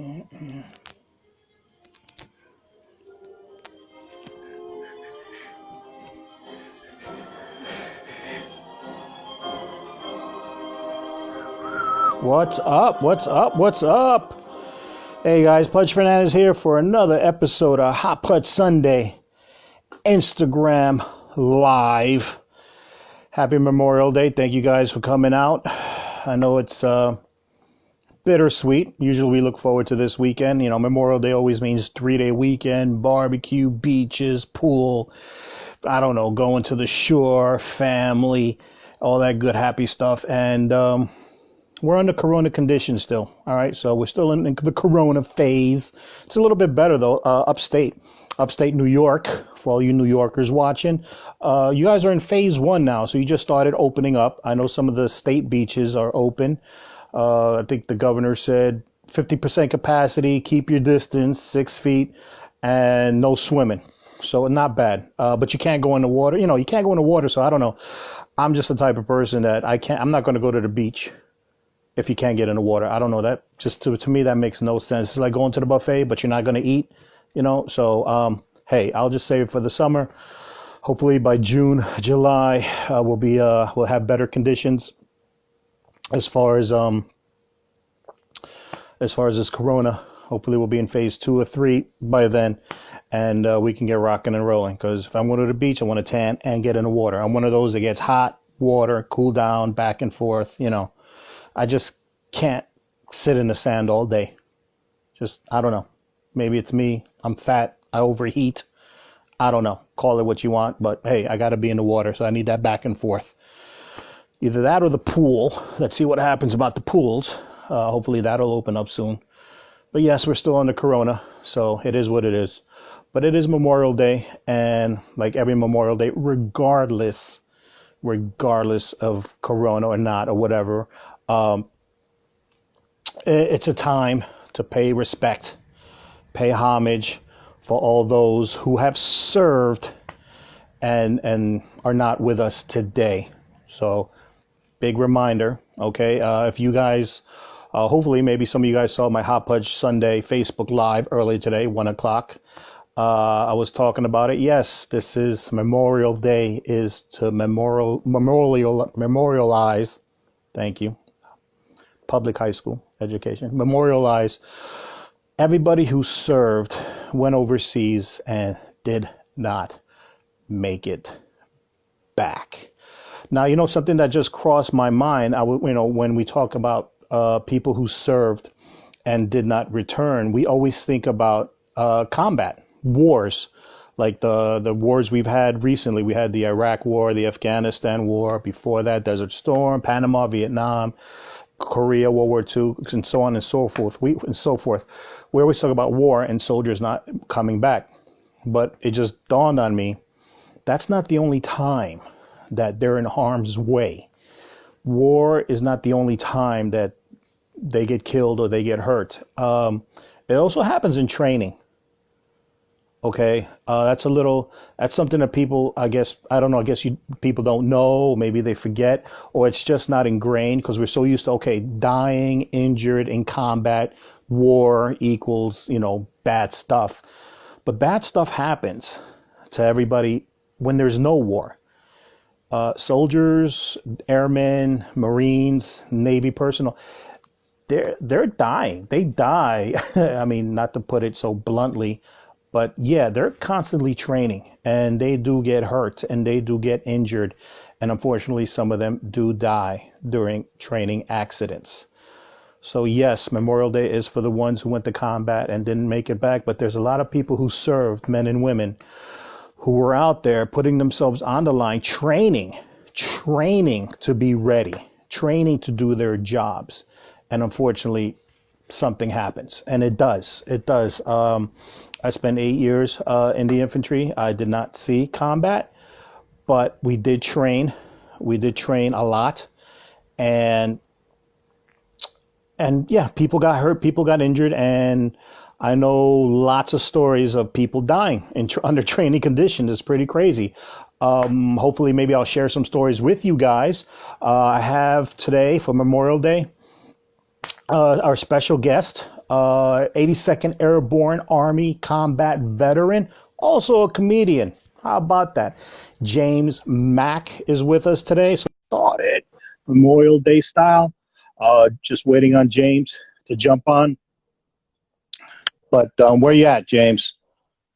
What's up? What's up? What's up? Hey guys, Pudge Fernandez here for another episode of Hot Pudge Sunday Instagram Live. Happy Memorial Day. Thank you guys for coming out. I know it's bittersweet. Usually we look forward to this weekend. You know, Memorial Day always means 3-day weekend, barbecue, beaches, pool, I don't know, going to the shore, family, all that good, happy stuff. And we're under Corona conditions still. All right. So we're still in the Corona phase. It's a little bit better, though. Upstate New York, for all you New Yorkers watching. You guys are in phase 1 now. So you just started opening up. I know some of the state beaches are open. I think the governor said 50% capacity, keep your distance, 6 feet, and no swimming. So not bad. But you can't go in the water. You know, you can't go in the water. So I don't know. I'm just the type of person that I'm not going to go to the beach if you can't get in the water. I don't know, that just to me that makes no sense. It's like going to the buffet but you're not going to eat, you know. So hey, I'll just save it for the summer. Hopefully by June, July, we'll have better conditions as far as this Corona. Hopefully we'll be in phase 2 or 3 by then, and we can get rocking and rolling. Because if I'm going to the beach, I want to tan and get in the water. I'm one of those that gets hot water, cool down, back and forth, you know. I just can't sit in the sand all day. I don't know. Maybe it's me. I'm fat. I overheat. I don't know. Call it what you want. But hey, I got to be in the water. So I need that back and forth. Either that or the pool. Let's see what happens about the pools. Hopefully that'll open up soon. But yes, we're still under Corona. So it is what it is. But it is Memorial Day. And like every Memorial Day, regardless of Corona or not or whatever, it's a time to pay respect, pay homage for all those who have served and are not with us today. So big reminder. Okay. If you guys, hopefully maybe some of you guys saw my Hot Pudge Sunday Facebook Live early today, 1:00. I was talking about it. Yes, this is Memorial Day, is to memorialize. Thank you. Public high school education, memorialize everybody who served, went overseas, and did not make it back. Now, you know, something that just crossed my mind, when we talk about people who served and did not return, we always think about combat, wars, like the wars we've had recently. We had the Iraq War, the Afghanistan War, before that, Desert Storm, Panama, Vietnam, Korea, World War II, and so on and so forth. We always talk about war and soldiers not coming back. But it just dawned on me, that's not the only time that they're in harm's way. War is not the only time that they get killed or they get hurt. It also happens in training. Okay, that's something that people, I guess people don't know, maybe they forget, or it's just not ingrained because we're so used to, okay, dying, injured in combat, war equals, you know, bad stuff. But bad stuff happens to everybody when there's no war. Soldiers, airmen, Marines, Navy personnel, they're dying. They die. I mean, not to put it so bluntly, but yeah, they're constantly training, and they do get hurt and they do get injured. And unfortunately, some of them do die during training accidents. So yes, Memorial Day is for the ones who went to combat and didn't make it back. But there's a lot of people who served, men and women, who were out there putting themselves on the line, training to be ready, training to do their jobs. And unfortunately, something happens, and it does. I spent 8 years in the infantry. I did not see combat, but we did train. We did train a lot, and yeah, people got hurt, people got injured, and I know lots of stories of people dying under training conditions. It's pretty crazy. Hopefully, maybe I'll share some stories with you guys. I have today for Memorial Day our special guest, 82nd Airborne Army combat veteran, also a comedian. How about that? James Mack is with us today. So started Memorial Day style. Just waiting on James to jump on. But where you at, James?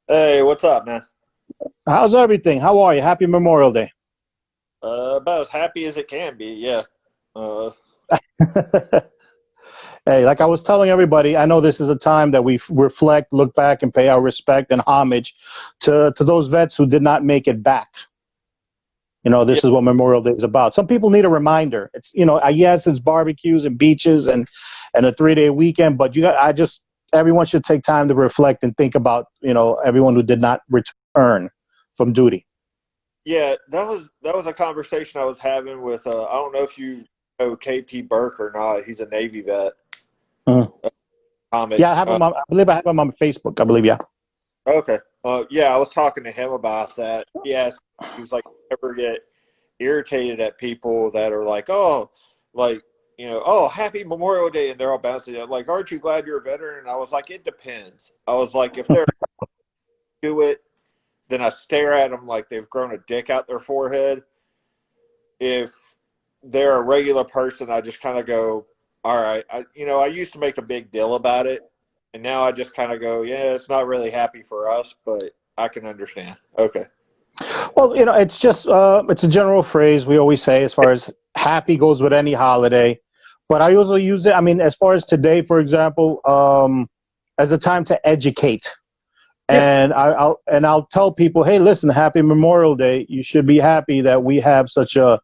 Hey, what's up, man? How's everything? How are you? Happy Memorial Day. About as happy as it can be, yeah. Uh, Hey, like I was telling everybody, I know this is a time that we reflect, look back, and pay our respect and homage to those vets who did not make it back. You know, yeah, this is what Memorial Day is about. Some people need a reminder. It's, you know, yes, it's barbecues and beaches and a 3-day weekend, but everyone should take time to reflect and think about, you know, everyone who did not return from duty. yeah. That was a conversation I was having with. I don't know if you know KP Burke or not. He's a Navy vet, Mhm. comic. Yeah, I have him. I believe I have him on Facebook. I believe, yeah. Okay. Yeah, I was talking to him about that. He was like, ever get irritated at people that are like, oh, like, oh, happy Memorial Day, and they're all bouncing. Like, aren't you glad you're a veteran? And I was like, it depends. I was like, if they're do it, then I stare at them like they've grown a dick out their forehead. If they're a regular person, I just kind of go, all right. I used to make a big deal about it, and now I just kind of go, yeah, it's not really happy for us, but I can understand. Okay. Well, you know, it's just it's a general phrase we always say as far as happy goes with any holiday, but I also use it. I mean, as far as today, for example, as a time to educate, Yeah. and I'll tell people, hey, listen, happy Memorial Day. You should be happy that we have such a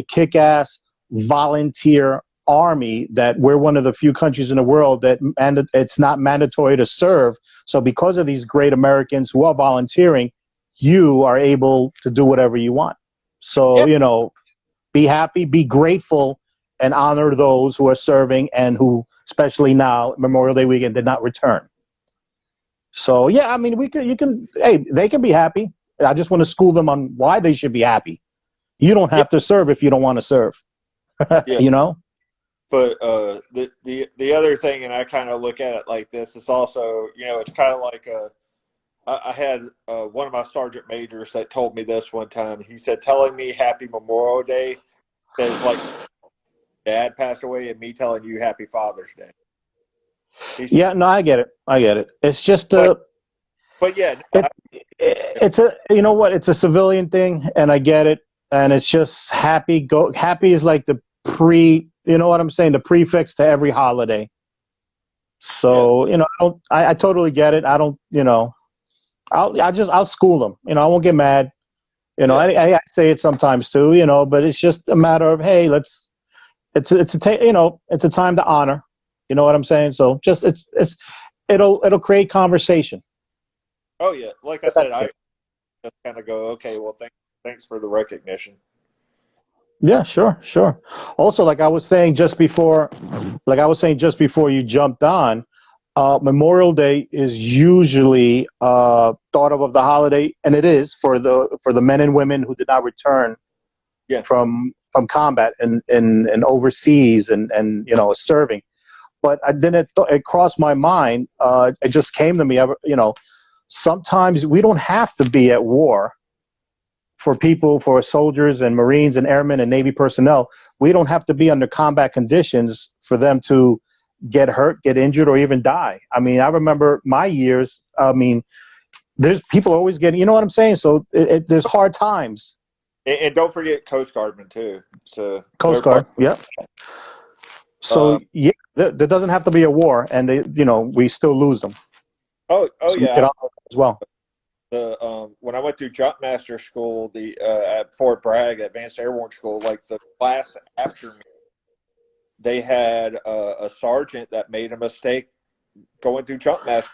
kick-ass volunteer army, that we're one of the few countries in the world that it's not mandatory to serve. So because of these great Americans who are volunteering, you are able to do whatever you want. So, Yeah. you know, be happy, be grateful, and honor those who are serving and who, especially now, Memorial Day weekend, did not return. So, yeah, I mean, hey, they can be happy. I just want to school them on why they should be happy. You don't Yeah. have to serve if you don't want to serve, Yeah. you know? But the other thing, and I kind of look at it like this, is also, it's kind of like I had one of my sergeant majors that told me this one time. He said, telling me Happy Memorial Day is like dad passed away and me telling you Happy Father's Day. He said, Yeah, no, I get it. I get it. It's just but yeah, no, it, it's a, you know what? It's a civilian thing, and I get it. And it's just happy. Happy is like the you know what I'm saying? The prefix to every holiday. yeah, So, you know, I totally get it. I don't, you know, I'll school them. You know, I won't get mad. You know, yeah, I say it sometimes too, you know, but it's just a matter of, hey, you know, it's a time to honor. You know what I'm saying? So just, it'll create conversation. oh yeah. Like I said, I just kind of go, okay, well, thanks for the recognition. Yeah, sure, sure. Also, just before you jumped on, Memorial Day is usually thought of the holiday, and it is for the men and women who did not return Yeah. from combat and overseas and you know, serving. But then it crossed my mind. It just came to me. You know, sometimes we don't have to be at war for soldiers and Marines and airmen and Navy personnel. We don't have to be under combat conditions for them to get hurt, get injured, or even die. I mean, I remember my years. I mean, there's people always getting, you know what I'm saying? So there's hard times. And don't forget Coast Guardmen too. So Coast they're part. Guard, yeah. So Um, yeah, there doesn't have to be a war, and you know, we still lose them. oh So we yeah. get on as well. The When I went through jump master school, the at Fort Bragg Advanced Airborne School, like the class after me, they had a sergeant that made a mistake going through jump master,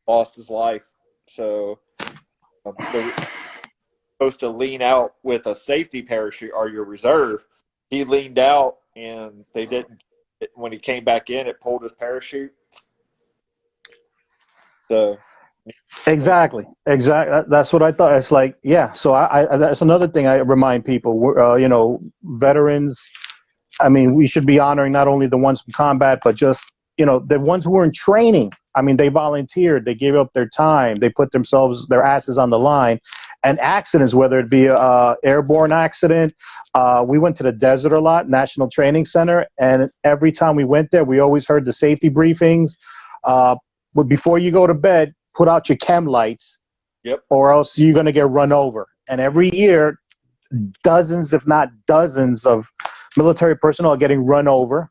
lost his life. So the supposed to lean out with a safety parachute or your reserve. He leaned out and they didn't. When he came back in, it pulled his parachute. So Exactly, exactly. That's what I thought. It's like, yeah. So that's another thing I remind people. You know, veterans. I mean, we should be honoring not only the ones from combat, but just the ones who were in training, I mean, they volunteered, they gave up their time, they put their asses on the line. And accidents, whether it be a airborne accident, we went to the desert a lot, National Training Center, and every time we went there, we always heard the safety briefings. But before you go to bed, put out your chem lights, Yep. or else you're going to get run over. And every year, dozens, if not dozens, of military personnel are getting run over,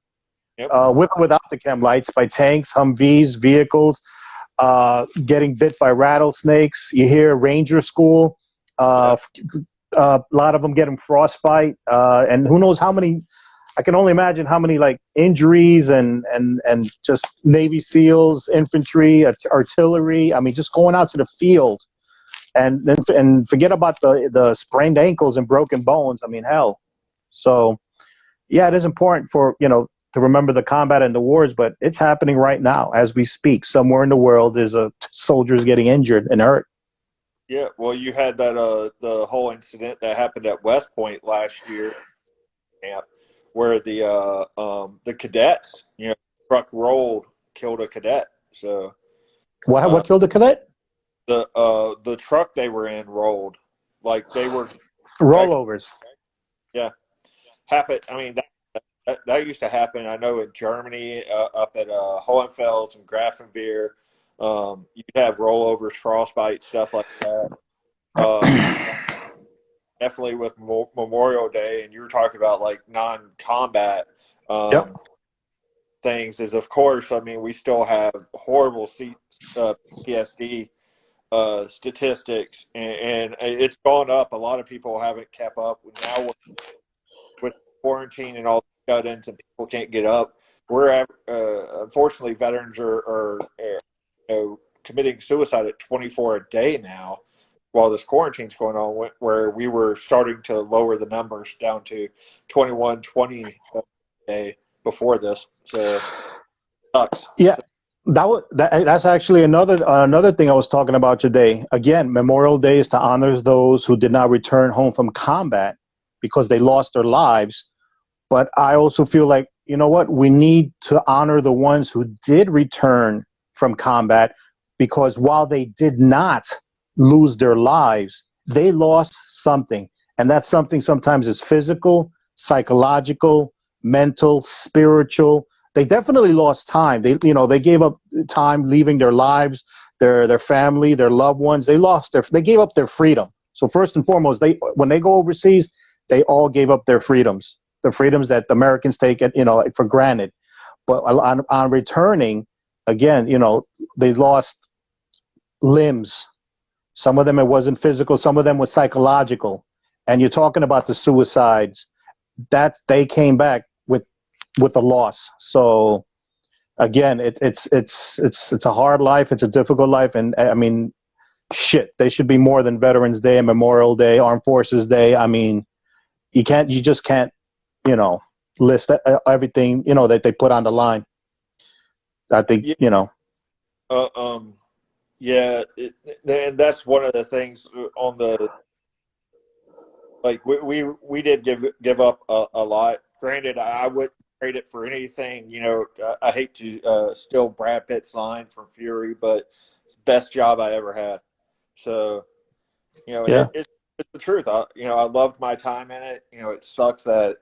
Yep. with or without the chem lights, by tanks, Humvees, vehicles, getting bit by rattlesnakes. You hear Ranger School, a lot of them getting frostbite, and who knows how many. I can only imagine how many like injuries and just Navy SEALs, infantry, artillery. I mean, just going out to the field, and forget about the sprained ankles and broken bones. I mean, hell. So, yeah, it is important for to remember the combat and the wars, but it's happening right now as we speak. Somewhere in the world, there's soldiers getting injured and hurt. Yeah. Well, you had that the whole incident that happened at West Point last year, camp, where the cadets, truck rolled, killed a cadet. So What killed the cadet? the truck they were in rolled, like they were Rollovers. Yeah, happened. I mean that used to happen. I know in Germany, up at Hohenfels and Grafenwehr, you'd have rollovers, frostbite, stuff like that. Definitely with Memorial Day, and you were talking about like non-combat Yep. things. Is of course, I mean, we still have horrible PTSD statistics, and it's gone up. A lot of people haven't kept up now with quarantine and all the shut-ins, and people can't get up. We're unfortunately, veterans are committing suicide at 24 a day now, while this quarantine's going on, where we were starting to lower the numbers down to 21, 20 a day before this. So, sucks. Yeah. That's actually another thing I was talking about today. Again, Memorial Day is to honor those who did not return home from combat because they lost their lives. But I also feel like, you know what, we need to honor the ones who did return from combat, because while they did not lose their lives, they lost something. And that something sometimes is physical, psychological, mental, spiritual. They definitely lost time. They gave up time leaving their lives, their family, their loved ones. They gave up their freedom. So first and foremost, when they go overseas, they all gave up their freedoms, the freedoms that the Americans take for granted. But on returning, again, they lost limbs. Some of them, it wasn't physical. Some of them was psychological. And you're talking about the suicides that they came back with a loss. So again, it's a hard life. It's a difficult life. And I mean, shit, they should be more than Veterans Day and Memorial Day, Armed Forces Day. I mean, you just can't, list everything, that they put on the line. I think, Yeah, and that's one of the things on the, like we did give up a lot. Granted, I wouldn't trade it for anything. I hate to steal Brad Pitt's line from Fury, but best job I ever had. So, yeah. it's the truth. I loved my time in it. It sucks that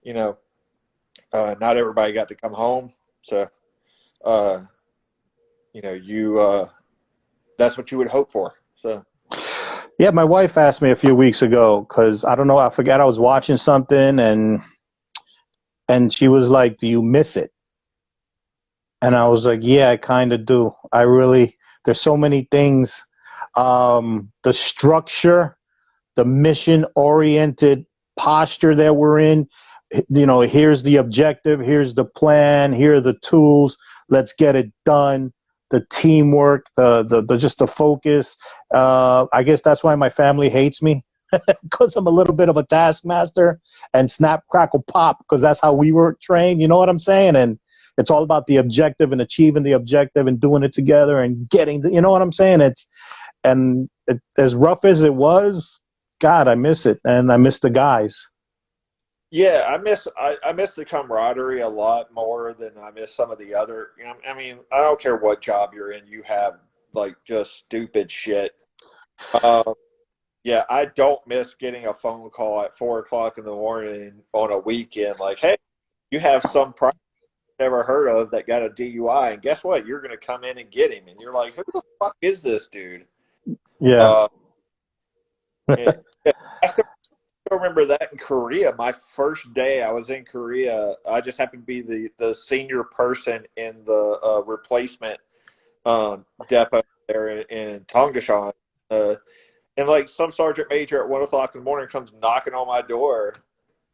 not everybody got to come home. So, that's what you would hope for. So, yeah, my wife asked me a few weeks ago, because I don't know, I forgot I was watching something, and she was like, "Do you miss it?" And I was like, "Yeah, I kind of do. There's so many things, the structure, the mission-oriented posture that we're in. Here's the objective, here's the plan, here are the tools. Let's get it done. The teamwork, the just the focus. I guess that's why my family hates me, because I'm a little bit of a taskmaster and snap, crackle, pop, because that's how we were trained. You know what I'm saying? And it's all about the objective and achieving the objective and doing it together and getting you know what I'm saying? As rough as it was, God, I miss it, and I miss the guys. Yeah, I miss the camaraderie a lot more than I miss some of the other. You know, I mean, I don't care what job you're in, you have like just stupid shit. Um, yeah, I don't miss getting a phone call at 4 o'clock in the morning on a weekend, like, "Hey, you have some private never heard of that got a DUI, and guess what? You're going to come in and get him." And you're like, "Who the fuck is this dude?" Yeah. Uh, and, yeah, I still remember that in Korea. My first day I was in Korea, I just happened to be the senior person in the replacement depot there in Tongashan. And like some sergeant major at 1 o'clock in the morning comes knocking on my door.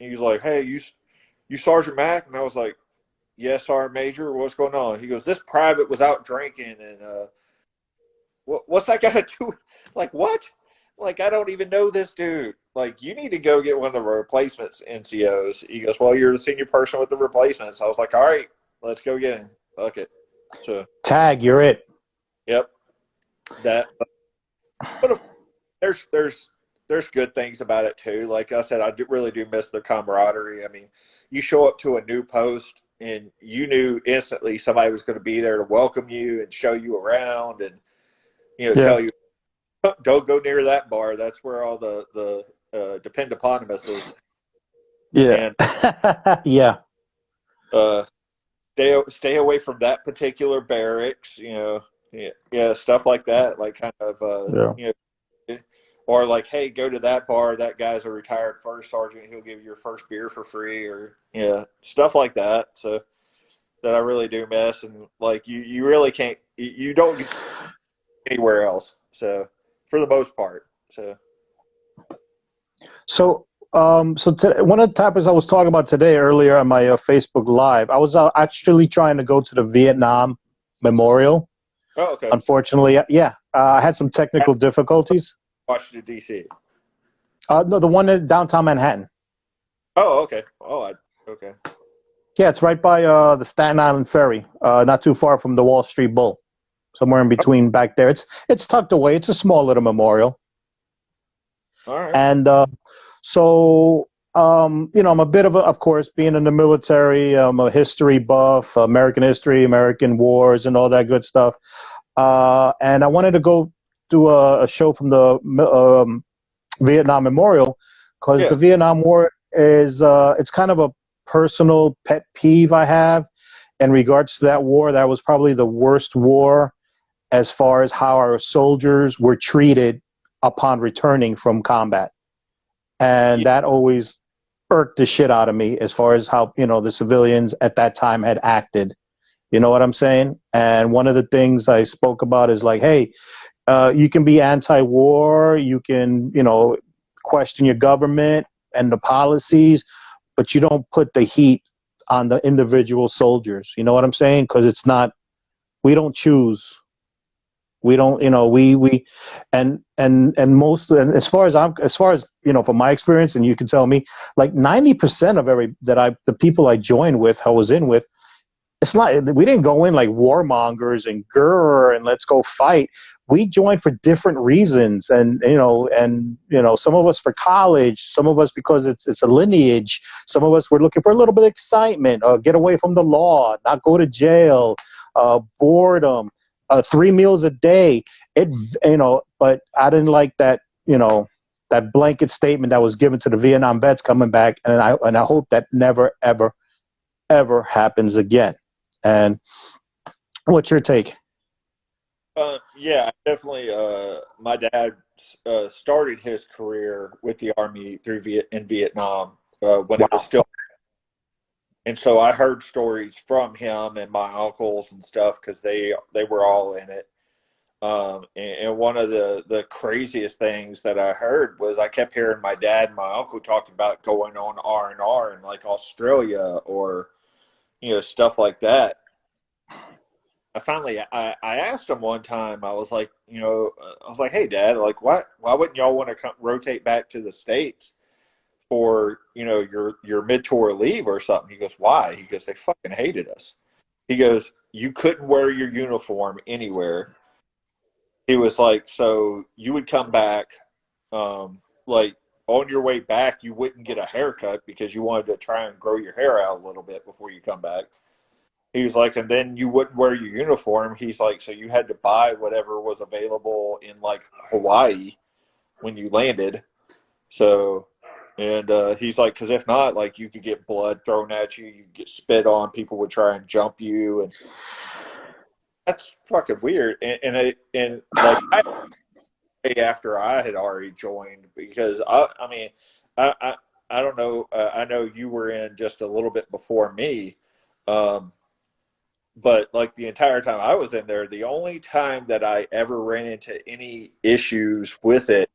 And he's like, "Hey, you Sergeant Mack?" And I was like, "Yes, Sergeant Major. What's going on?" He goes, "This private was out drinking, and what's that got to do?" Like, what? Like, I don't even know this dude. Like, you need to go get one of the replacements NCOs. He goes, "Well, you're the senior person with the replacements." I was like, "All right, let's go get him." Fuck it. So, Tag, you're it. yep. That. But there's good things about it too. Like I said, really do miss the camaraderie. I mean, you show up to a new post and you knew instantly somebody was going to be there to welcome you and show you around and Yeah. tell you, "Don't go near that bar. That's where all the depend upon us is." Yeah. And Yeah. uh, stay away from that particular barracks. Yeah, yeah, stuff like that. Like kind of Yeah. or like, "Hey, go to that bar. That guy's a retired first sergeant. He'll give you your first beer for free," or yeah, stuff like that. So that I really do miss, and like you really can't, you don't get anywhere else. So for the most part, so So, one of the topics I was talking about today earlier on my Facebook Live, I was actually trying to go to the Vietnam Memorial. oh, okay. Unfortunately, yeah, I had some That's technical difficulties. Washington D.C. No, the one in downtown Manhattan. Oh, okay. Okay. Yeah, it's right by the Staten Island Ferry, not too far from the Wall Street Bull, somewhere in Oh, between back there. It's tucked away. It's a small little memorial, all right. and so I'm a bit of course, being in the military, I'm a history buff, American history, American wars, and all that good stuff. And I wanted to go do a show from the Vietnam Memorial because the Yeah. Vietnam War is it's kind of a personal pet peeve I have in regards to that war. That was probably the worst war as far as how our soldiers were treated upon returning from combat. And Yeah. that always irked the shit out of me as far as how, the civilians at that time had acted. You know what I'm saying? And one of the things I spoke about is like, hey, you can be anti-war, you can, question your government and the policies, but you don't put the heat on the individual soldiers. You know what I'm saying? Because it's not, we don't choose. We don't, and most, and as far as, from my experience, and you can tell me, like 90% of the people I joined with, I was in with, it's not, we didn't go in like warmongers and grr and let's go fight. We joined for different reasons, and some of us for college, some of us because it's a lineage, some of us were looking for a little bit of excitement, get away from the law, not go to jail, boredom, 3 meals a day. But I didn't like that, that blanket statement that was given to the Vietnam vets coming back, and I hope that never ever happens again. And what's your take? Yeah, definitely. My dad started his career with the Army in Vietnam when it was Wow. still, and so I heard stories from him and my uncles and stuff because they were all in it. And one of the craziest things that I heard was I kept hearing my dad and my uncle talking about going on R&R in like Australia or stuff like that. I asked him one time. I was like, I was like, "Hey, Dad, like, why wouldn't y'all want to rotate back to the States for your mid tour leave or something?" He goes, "Why?" He goes, "They fucking hated us." He goes, "You couldn't wear your uniform anywhere." He was like, "So you would come back, like." on your way back, you wouldn't get a haircut because you wanted to try and grow your hair out a little bit before you come back. He was like, and then you wouldn't wear your uniform. He's like, so you had to buy whatever was available in like Hawaii when you landed. So, and he's like, because if not, like you could get blood thrown at you, you could get spit on, people would try and jump you, and that's fucking weird. And like I after I had already joined because I mean, I I, I don't know. I know you were in just a little bit before me. Um, but like the entire time I was in there, the only time that I ever ran into any issues with it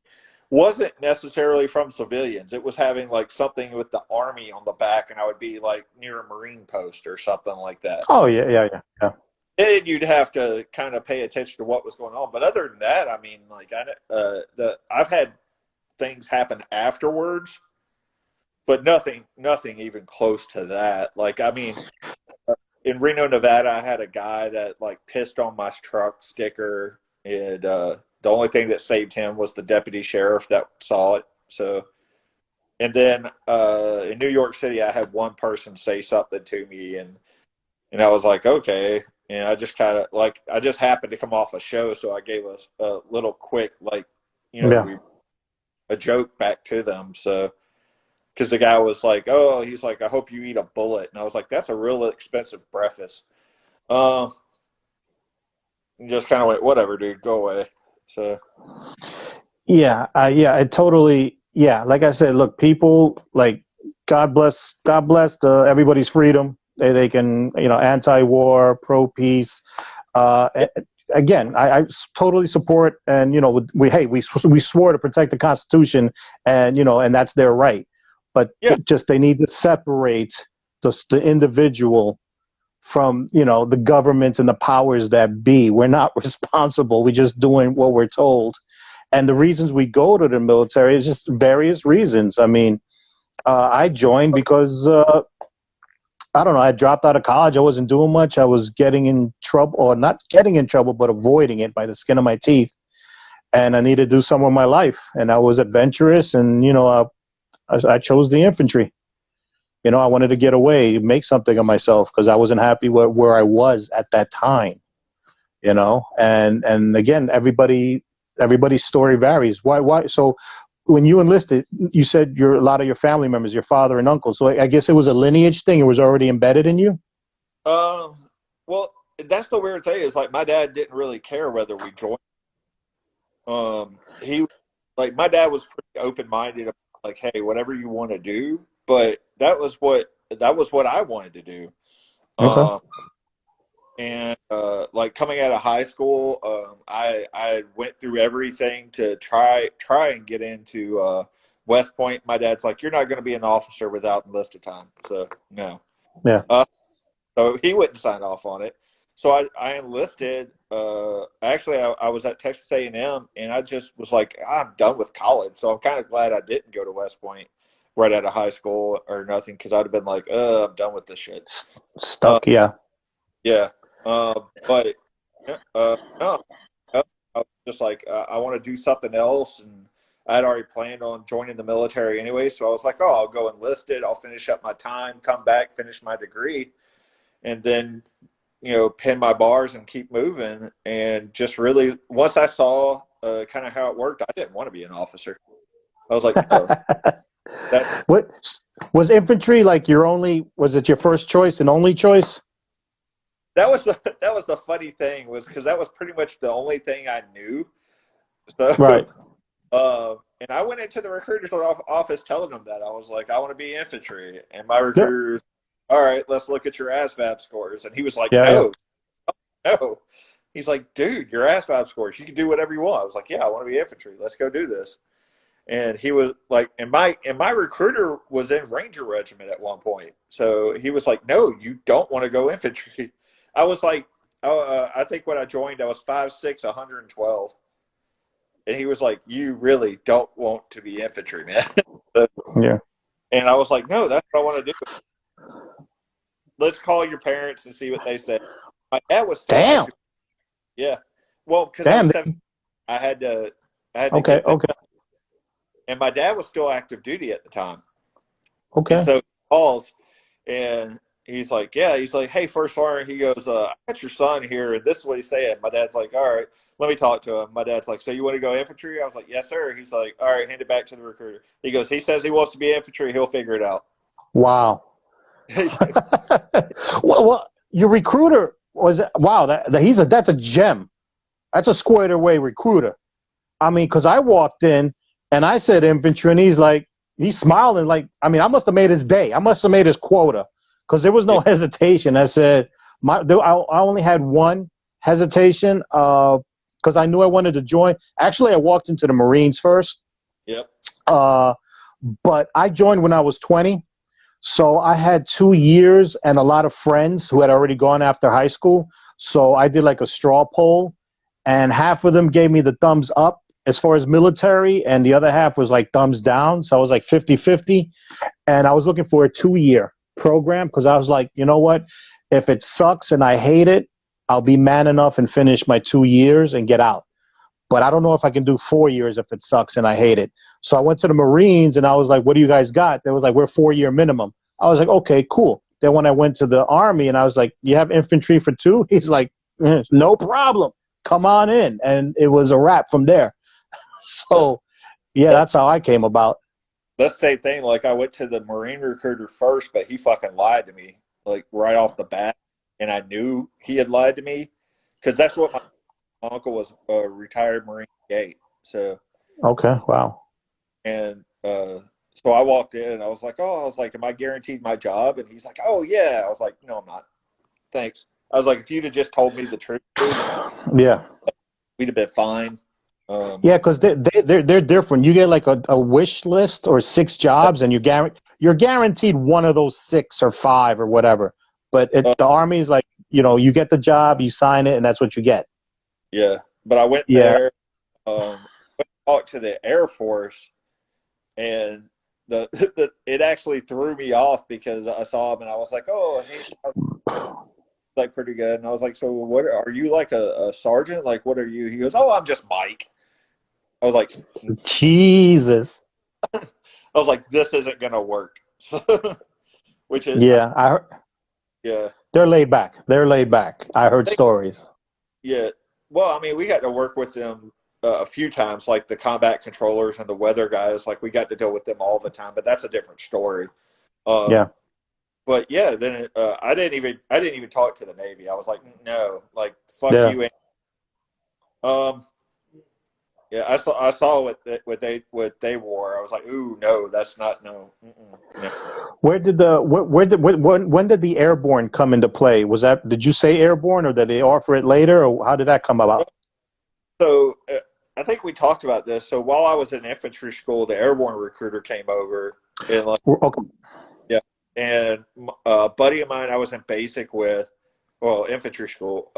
wasn't necessarily from civilians. It was having like something with the army on the back, and I would be like near a Marine post or something like that. Oh yeah, yeah, yeah, yeah. And you'd have to kind of pay attention to what was going on. But other than that, I mean, like I've had things happen afterwards, but nothing even close to that. Like I mean, in Reno, Nevada, I had a guy that like pissed on my truck sticker, and the only thing that saved him was the deputy sheriff that saw it. So, and then in New York City, I had one person say something to me, and I was like, okay, and I just kind of like I just happened to come off a show, so I gave us a little quick like Yeah. a joke back to them. So because the guy was like, "Oh, he's like, I hope you eat a bullet," and I was like, "That's a real expensive breakfast." Um, and just kind of went, "Whatever, dude, go away." So Yeah, yeah, it totally. Yeah, like I said, look, people like God bless everybody's freedom. They can, anti-war, pro-peace. Uh, yeah, Again, I totally support, and we swore to protect the Constitution, and and that's their right. But yeah, just they need to separate the individual from the governments and the powers that be. We're not responsible. We're just doing what we're told. And the reasons we go to the military is just various reasons. I mean, I joined because I don't know. I dropped out of college. I wasn't doing much. I was getting in trouble, or not getting in trouble, but avoiding it by the skin of my teeth. And I needed to do something with my life. And I was adventurous, and I chose the infantry. I wanted to get away, make something of myself because I wasn't happy where I was at that time. And again, everybody's story varies. Why? So when you enlisted, you said a lot of your family members, your father and uncle. So I guess it was a lineage thing. It was already embedded in you. well, that's the weird thing is like my dad didn't really care whether we joined. He like my dad was pretty open minded, like, hey, whatever you want to do. But that was what I wanted to do. Okay. Um, and like coming out of high school, I went through everything to try and get into West Point. My dad's like, you're not going to be an officer without enlisted time, so no. Yeah. Uh, so he wouldn't sign off on it. So I enlisted. Actually, I was at Texas A&M, and I just was like, I'm done with college. So I'm kind of glad I didn't go to West Point right out of high school or nothing, because I'd have been like, I'm done with this shit. Uh, Stuck. Yeah. yeah. But no, I was just like, I want to do something else, and I had already planned on joining the military anyway. So I was like, oh, I'll go enlist it. I'll finish up my time, come back, finish my degree, and then pin my bars and keep moving. And just really, once I saw kind of how it worked, I didn't want to be an officer. I was like, no, that's What was infantry like? Was it your first choice and only choice? that was the funny thing, was because that was pretty much the only thing I knew. So, Right. and I went into the recruiter's office telling them that I was like, I want to be infantry, and my Yeah. recruiter, all right, let's look at your ASVAB scores, and he was like, Yeah. Yeah. no, no. He's like, dude, your ASVAB scores, you can do whatever you want. I was like, yeah, I want to be infantry. Let's go do this. And he was like, and my recruiter was in Ranger Regiment at one point, so he was like, no, you don't want to go infantry. I was like, I think when I joined, I was 5'6", 112, and he was like, you really don't want to be infantry, man. Yeah. And I was like, no, that's what I want to do. Let's call your parents and see what they say. My dad was still Damn. active. Yeah. Well, because I was Damn. 7, I had to Okay. get that. Okay. and my dad was still active duty at the time. And Okay. so he calls and he's like, yeah, he's like, hey, first sergeant, he goes, I got your son here, and this is what he's saying. My dad's like, all right, let me talk to him. My dad's like, so you want to go infantry? I was like, yes, sir. He's like, all right, hand it back to the recruiter. He goes, he says he wants to be infantry, he'll figure it out. Wow. Well, your recruiter was wow. That's a gem. That's a squared away recruiter. I mean, because I walked in and I said infantry, and he's smiling like, I mean, I must have made his day. I must have made his quota because there was no Yeah, hesitation. I said, I only had one hesitation because I knew I wanted to join. Actually, I walked into the Marines first, yep, uh, but I joined when I was 20. So I had 2 years and a lot of friends who had already gone after high school. So I did like a straw poll, and half of them gave me the thumbs up as far as military, and the other half was like thumbs down. So I was like 50-50. And I was looking for a 2 year program because I was like, you know what? If it sucks and I hate it, I'll be man enough and finish my 2 years and get out. But I don't know if I can do 4 years if it sucks and I hate it. So I went to the Marines and I was like, what do you guys got? They was like, we're 4 year minimum. I was like, okay, cool. Then when I went to the Army and I was like, you have infantry for 2? He's like, no problem. Come on in. And it was a wrap from there. yeah. So, yeah, that's That's how I came about. that's the same thing. Like I went to the Marine recruiter first, but he fucking lied to me like right off the bat, and I knew he had lied to me because that's what my uncle was a retired Marine gate. So Okay, wow. and so I walked in and I was like, oh, I was like, am I guaranteed my job? And he's like, oh yeah. I was like, no, I'm not. Thanks. I was like, if you'd have just told me the truth, dude, Yeah. we'd have been fine. Um, Yeah, because they're different. You get like a wish list or 6 jobs, and you're guaranteed one of those 6 or 5 or whatever. But uh, the Army is like, you get the job, you sign it, and that's what you get. yeah, but I went Yeah. there, talked to the Air Force, and it actually threw me off because I saw him and I was like, oh, hey, I was like pretty good, and I was like, so what are you like a sergeant? Like, what are you? He goes, oh, I'm just Mike. I was like, Jesus. I was like, this isn't gonna work. Which is, Yeah, yeah, they're laid back. They're laid back. I heard they, stories. yeah. Well, I mean, we got to work with them a few times, like the combat controllers and the weather guys. Like we got to deal with them all the time, but that's a different story. Um, Yeah. but yeah, then I didn't even talk to the Navy. I was like, no, like fuck Yeah. you. Um, yeah, I saw what they wore. I was like, ooh, no, that's not no, no. When did the airborne come into play? Did you say airborne or did they offer it later, or how did that come about? So I think we talked about this. So while I was in infantry school, the airborne recruiter came over and like, Okay. yeah, and a buddy of mine I was in basic with, well, infantry school,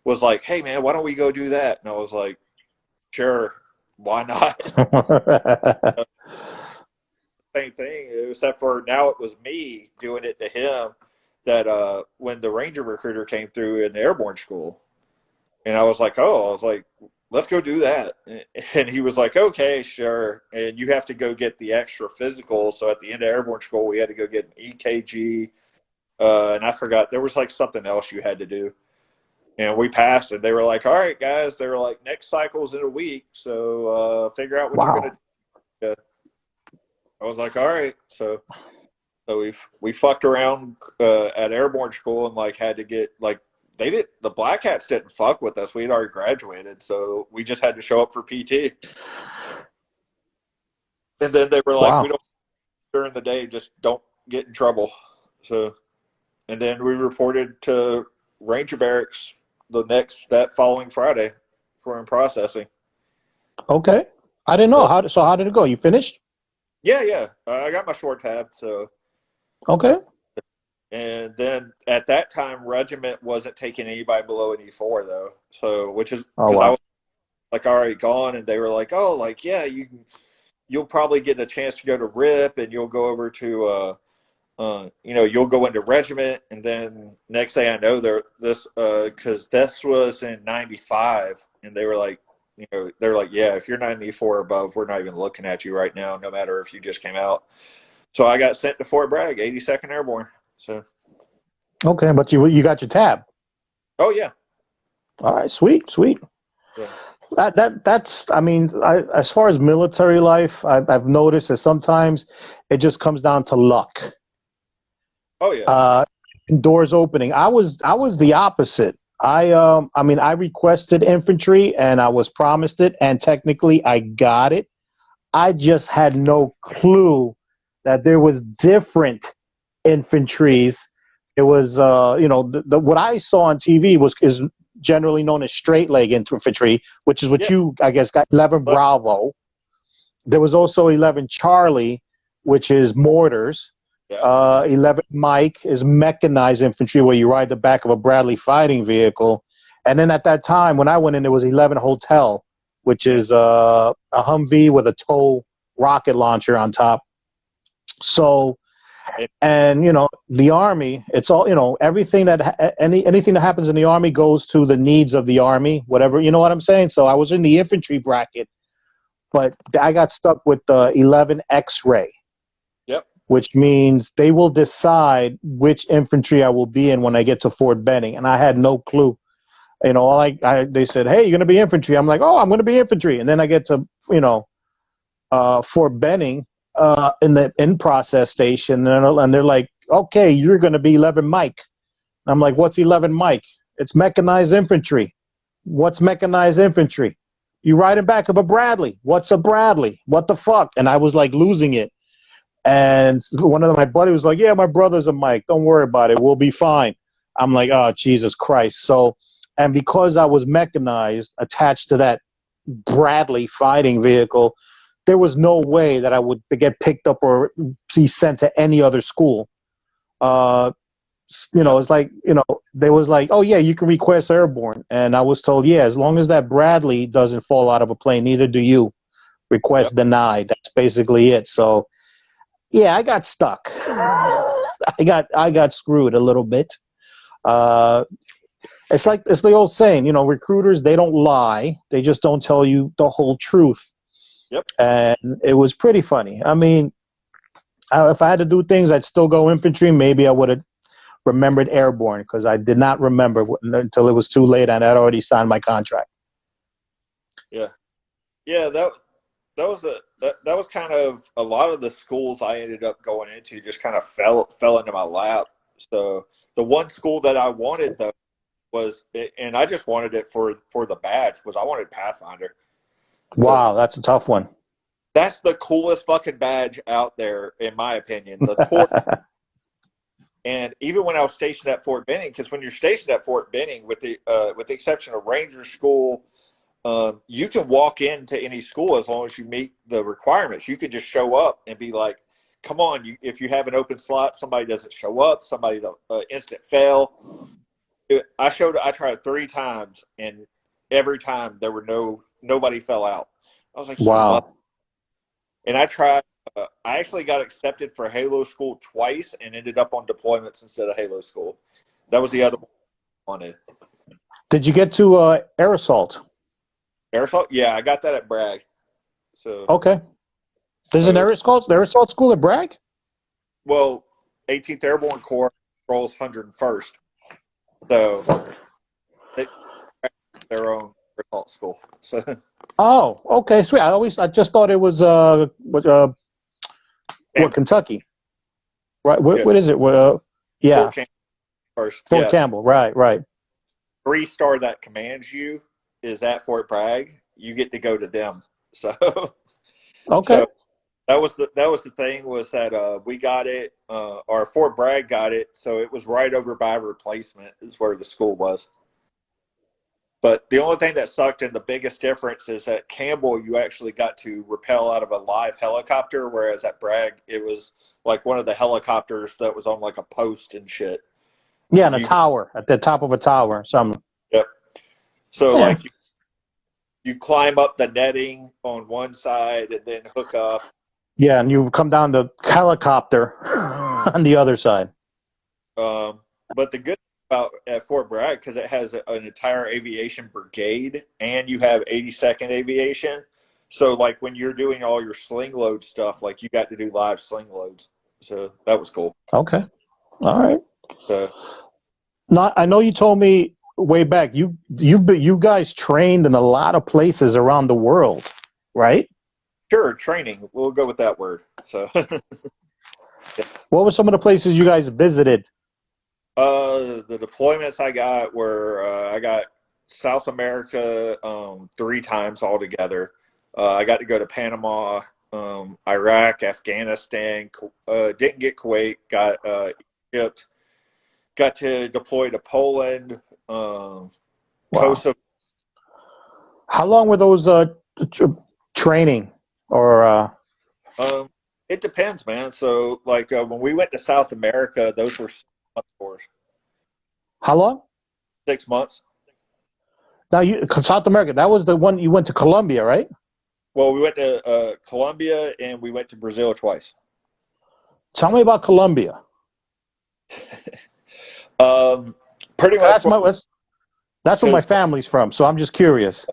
was like, hey man, why don't we go do that? And I was like, sure, why not? Same thing, except for now it was me doing it to him. That when the ranger recruiter came through in the airborne school, and I was like, oh, I was like, let's go do that. And he was like, okay, sure. And you have to go get the extra physical. So at the end of airborne school, we had to go get an EKG. And I forgot, there was like something else you had to do. And we passed, and they were like, all right, guys. They were like, next cycle's in a week. So figure out what you're going Wow. to do. I was like, all right. So we fucked around at airborne school and like had to get like the Black Hats didn't fuck with us. We had already graduated, so we just had to show up for PT. And then they were like, we Wow. don't during the day, just don't get in trouble. So and then we reported to Ranger Barracks that following Friday for in processing. Okay. I didn't know. So How did it go? You finished? yeah, yeah, I got my short tab. So Okay. and then at that time, regiment wasn't taking anybody below an E4 though. So which is Oh because I wow. was like already gone, and they were like, "Oh, like yeah, you'll probably get a chance to go to RIP, and you'll go over to you'll go into regiment." And then next thing I know, there this because this was in '95, and they were like, they're like, yeah, if you're 94 or above, we're not even looking at you right now, no matter if you just came out. So I got sent to Fort Bragg, 82nd Airborne. So, Okay, but you got your tab. oh yeah, All right, sweet, sweet. yeah, That's I mean, as far as military life, I've noticed that sometimes it just comes down to luck. oh yeah, Uh, Doors opening. I was the opposite. I mean, I requested infantry and I was promised it, and technically I got it. I just had no clue that there was different infantries. It was, what I saw on TV is generally known as straight leg infantry, which is what yeah, you, I guess, got 11 but Bravo. There was also 11 Charlie, which is mortars. yeah, 11 Mike is mechanized infantry, where you ride the back of a Bradley fighting vehicle. And then at that time, when I went in, there was 11 Hotel, which yeah, is a Humvee with a tow rocket launcher on top. So, and, and the Army, it's all, everything anything that happens in the Army goes to the needs of the Army, whatever, you know what I'm saying? So I was in the infantry bracket, but I got stuck with the 11 X-ray, yep, which means they will decide which infantry I will be in when I get to Fort Benning. And I had no clue. They said, "Hey, you're going to be infantry." I'm like, "Oh, I'm going to be infantry." And then I get to, Fort Benning, in the in-process station, and they're like, "Okay, you're going to be 11 Mike." I'm like, "What's 11 Mike?" "It's mechanized infantry." "What's mechanized infantry?" "You ride in back of a Bradley." "What's a Bradley? What the fuck?" And I was like losing it. And one of my buddies was like, "Yeah, my brother's a Mike. Don't worry about it. We'll be fine." I'm like, "Oh, Jesus Christ." So, and because I was mechanized, attached to that Bradley fighting vehicle, there was no way that I would get picked up or be sent to any other school. Uh, yep, it's like, they was like, "Oh, yeah, you can request airborne." And I was told, "Yeah, as long as that Bradley doesn't fall out of a plane, neither do you. yep, Request denied." That's basically it. So, yeah, I got stuck. I got screwed a little bit. Uh, it's the old saying, recruiters, they don't lie. They just don't tell you the whole truth. yep, And it was pretty funny. I mean, if I had to do things, I'd still go infantry. Maybe I would have remembered airborne, because I did not remember until it was too late and I'd already signed my contract. yeah, yeah. That was kind of a lot of the schools I ended up going into just kind of fell into my lap. So the one school that I wanted though was, and I just wanted it for the badge, was I wanted Pathfinder. So Wow, that's a tough one. that's the coolest fucking badge out there, in my opinion. The tour. And even when I was stationed at Fort Benning, because when you're stationed at Fort Benning, with the exception of Ranger School, you can walk into any school as long as you meet the requirements. You could just show up and be like, "Come on!" If you have an open slot, somebody doesn't show up, somebody's a instant fail. I tried 3 times, and every time there were nobody fell out. I was like, "You must." Wow. And I tried. I actually got accepted for Halo School twice and ended up on deployments instead of Halo School. That was the other one I wanted. Did you get to air assault? Air assault? Yeah, I got that at Bragg. So, Okay. There's an so air assault school at Bragg? well, 18th Airborne Corps controls 101st. So they have their own air assault school. So Oh, okay, sweet. I just thought it was Campbell, Kentucky, right? yeah, What is it? Yeah, Fort Campbell first. Fort Yeah, Campbell. Right, right. 3-star that commands you is at Fort Bragg. You get to go to them. So Okay. so that was the thing, was that we got it, or Fort Bragg got it, so it was right over by Replacement is where the school was. But the only thing that sucked, and the biggest difference, is at Campbell you actually got to rappel out of a live helicopter, whereas at Bragg it was like one of the helicopters that was on like a post and shit. Yeah, and And a you, tower, at the top of a tower. Some. yep. So Yeah. like you climb up the netting on one side and then hook up. Yeah, and you come down the helicopter on the other side. But the good about at Fort Bragg because it has an entire aviation brigade, and you have 82nd Aviation. So like when you're doing all your sling load stuff, like you got to do live sling loads. So that was cool. Okay. All right. So Not. I know you told me way back. You guys trained in a lot of places around the world, right? sure, training. We'll go with that word. So What were some of the places you guys visited? the deployments I got were I got South America 3 times altogether. I got to go to Panama, Iraq, Afghanistan. Didn't get Kuwait. Got Egypt. Got to deploy to Poland, Wow. Kosovo. How long were those tr- training? Or Um, it depends, man. So like when we went to South America, those were 6 month tours. how long? 6 months. Now you South America. That was the one you went to Colombia, right? Well, we went to Colombia and we went to Brazil twice. Tell me about Colombia. Um, pretty much That's what my that's where my because family's from. So I'm just curious.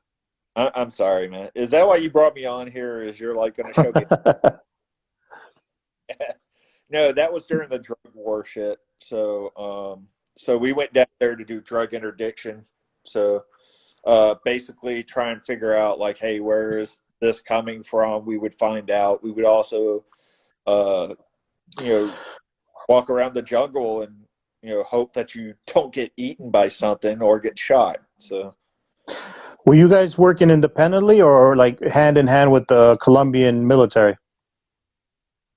I'm sorry, man. Is that why you brought me on here? Is you're like going to show me? No, that was during the drug war shit. So we went down there to do drug interdiction. So basically try and figure out like, hey, where is this coming from? We would find out. We would also, uh, you know, walk around the jungle and hope that you don't get eaten by something or get shot. So Were you guys working independently or like hand in hand with the Colombian military?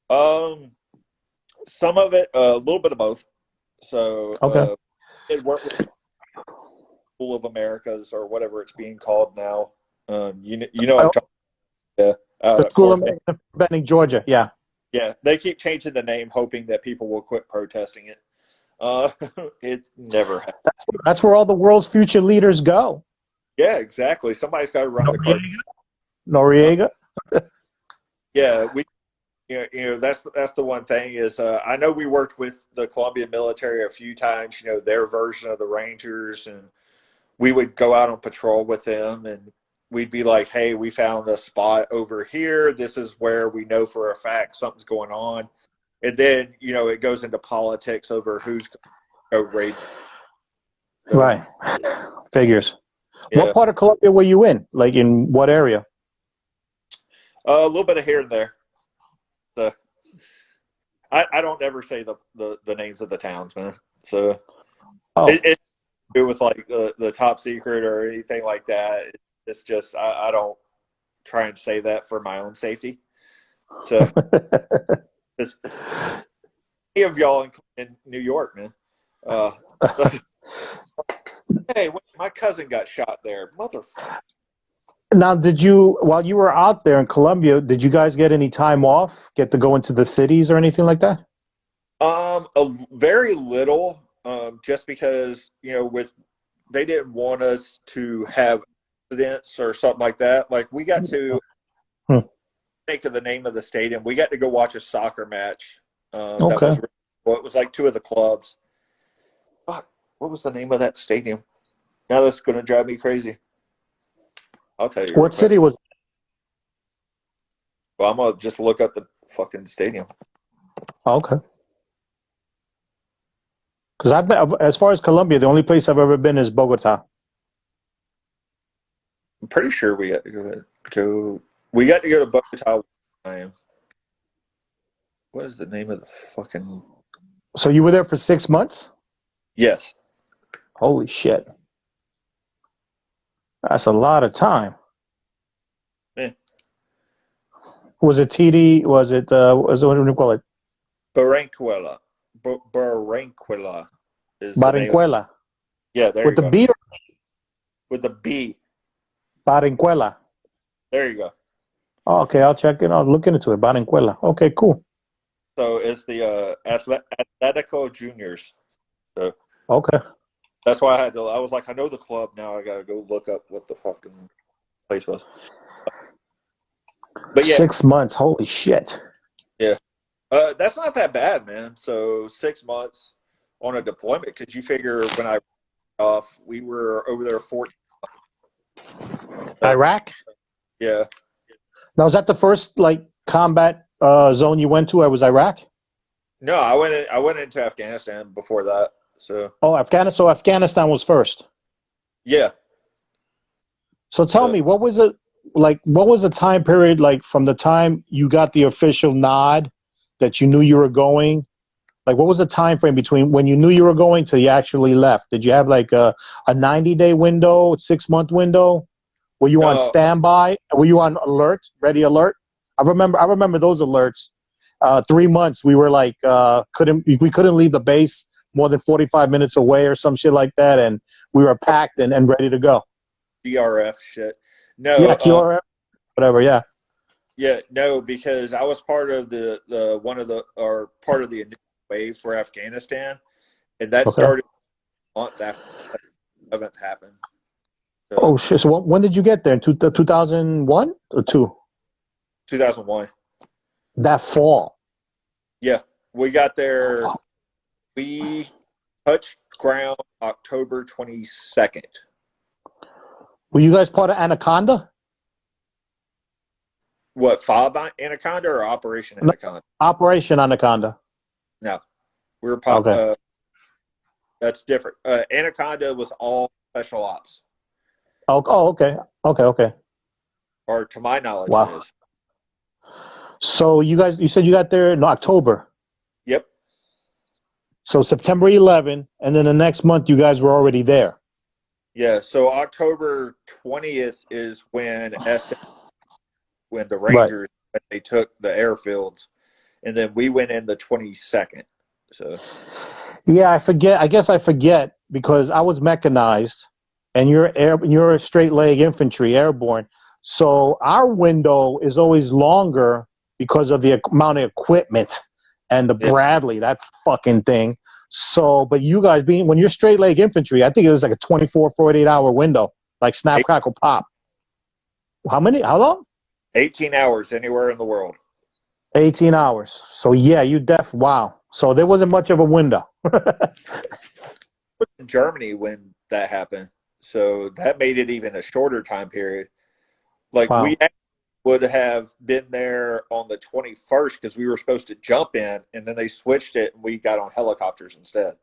um, some of it, a little bit of both. So Okay. it worked with School of Americas or whatever it's being called now. You know what I'm Oh, talking about. the At School Fort of Bend. Benning, Georgia. Yeah. Yeah, they keep changing the name, hoping that people will quit protesting it. Uh, it never happened. That's where all the world's future leaders go. Yeah, exactly. Somebody's got to run the car. Noriega. Uh, Noriega. yeah, we. That's the one thing is I know we worked with the Colombian military a few times. Their version of the Rangers, and we would go out on patrol with them, and we'd be like, "Hey, we found a spot over here. This is where we know for a fact something's going on." And then it goes into politics over who's going to go raid. So Right. Figures. What yeah, part of Colombia were you in? Like in what area? a little bit of here and there. So I don't ever say the names of the towns, man. So Oh. it do with like the top secret or anything like that. It's just I don't try and say that for my own safety. So any of y'all in New York, man. Uh, hey, wait, my cousin got shot there, motherfucker. Now, while you were out there in Colombia, did you guys get any time off? Get to go into the cities or anything like that? A very little, just because with they didn't want us to have accidents or something like that. Like we got to Hmm. think of the name of the stadium. We got to go watch a soccer match. That Okay. was well, it was like two of the clubs. Fuck, what was the name of that stadium? Now that's going to drive me crazy. I'll tell you real What quick. city was? Well, I'm gonna just look up the fucking stadium. Okay. Because I've been, as far as Colombia, the only place I've ever been is Bogota. I'm pretty sure we got to go. We got to go to Bogota one time. What is the name of the fucking? So you were there for 6 months? Yes. Holy shit. That's a lot of time. Eh. Was it TD? Was it, what do you call it? Barranquilla. Barranquilla is the name. Barincuela. Yeah, there With you the go. B or With the B. Barincuela? There you go. Oh, okay, I'll check it. I'll look into it. Barincuela. Okay, cool. So it's the Atletico Juniors. So Okay. that's why I had to. I was like, I know the club now. I got to go look up what the fucking place was. But yeah, 6 months. Holy shit. yeah. That's not that bad, man. So 6 months. on a deployment because you figure when I off, we were over there 14. Iraq? Yeah. Now, was that the first like combat zone you went to? I was Iraq. No, I went into Afghanistan before that. So Oh, Afghanistan. So Afghanistan was first. yeah. So tell So, me, what was it like? What was the time period like from the time you got the official nod that you knew you were going? Like, what was the time frame between when you knew you were going till you actually left? Did you have like a 90-day window, 6-month window? Were you on no, standby? Were you on alert, ready alert? I remember those alerts. 3 months we were like we couldn't leave the base more than 45 minutes away or some shit like that, and we were packed and ready to go. DRF shit. No, Yeah, QRF, whatever. Yeah. yeah, no, because I was part of the one of the or part of the initial wave for Afghanistan, and that Okay. started a month after the events happened. So Oh shit. So when did you get there? In 2001 or two? 2001. That fall. Yeah, we got there. Oh, We touched ground October 22nd. were you guys part of Anaconda? What, Fob Anaconda or Operation No, Anaconda? Operation Anaconda. No, we were Okay. that's different. Anaconda was all special ops, Oh, okay. Okay. Okay. or to my knowledge, it Wow. is. So you said you got there in October. Yep. So September 11, and then the next month you guys were already there. Yeah. So October 20th is when the Right. Rangers they took the airfields, and then we went in the 22nd. So Yeah, I forget. I guess I forget because I was mechanized, and you're a straight leg infantry, airborne. So our window is always longer because of the amount of equipment and the yeah, Bradley, that fucking thing. So, but you guys being when you're straight leg infantry, I think it was like a 24, 48 hour window, like snap, eight, crackle, pop. How many? How long? 18 hours anywhere in the world. 18 hours. So yeah, wow. So there wasn't much of a window. In Germany when that happened, so that made it even a shorter time period. Like we Wow. would have been there on the 21st because we were supposed to jump in, and then they switched it, and we got on helicopters instead.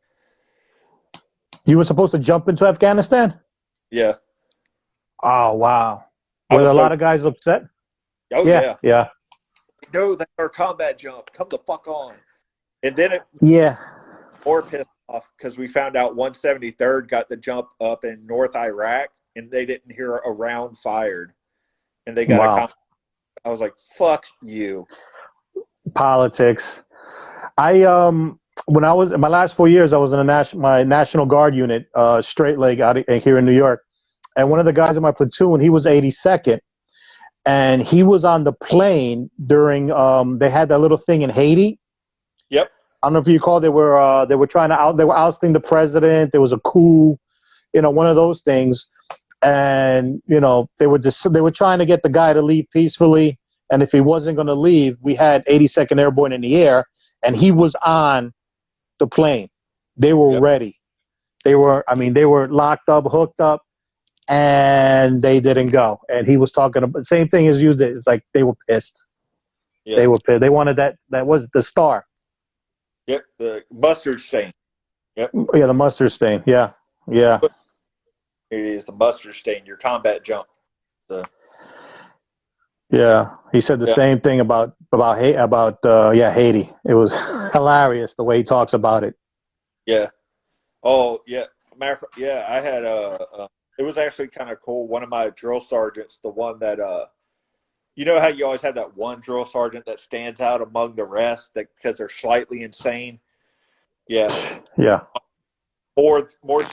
You were supposed to jump into Afghanistan? Yeah, Oh, wow. I Were there was a so. lot of guys upset? Oh Yeah, yeah, yeah, no, that's our combat jump. Come the fuck on. And then it yeah. more pissed off because we found out 173rd got the jump up in North Iraq, and they didn't hear a round fired, and they got a Wow. combat. I was like, "Fuck you." Politics. I when I was in my last 4 years, I was in my National Guard unit, straight leg here in New York, and one of the guys in my platoon, he was 82nd, and he was on the plane during they had that little thing in Haiti. Yep. I don't know if you recall, they were trying to they were ousting the president. There was a coup, one of those things, and they were trying to get the guy to leave peacefully, and if he wasn't going to leave, we had 82nd Airborne in the air, and he was on the plane. They were Yep. ready. They were locked up, hooked up, and they didn't go. And he was talking about the same thing as you did. It's like they were pissed. Yeah. They were pissed. They wanted that was the star. Yep. The mustard stain. Yep. Yeah, the mustard stain. Yeah, yeah. It is the mustard stain. Your combat jump. So Yeah, he said the yeah. same thing about Haiti. It was hilarious the way he talks about it. Yeah. Oh yeah. Matter of fact, yeah. I had it was actually kind of cool. One of my drill sergeants, the one that you know how you always have that one drill sergeant that stands out among the rest that because they're slightly insane. Yeah. Yeah, More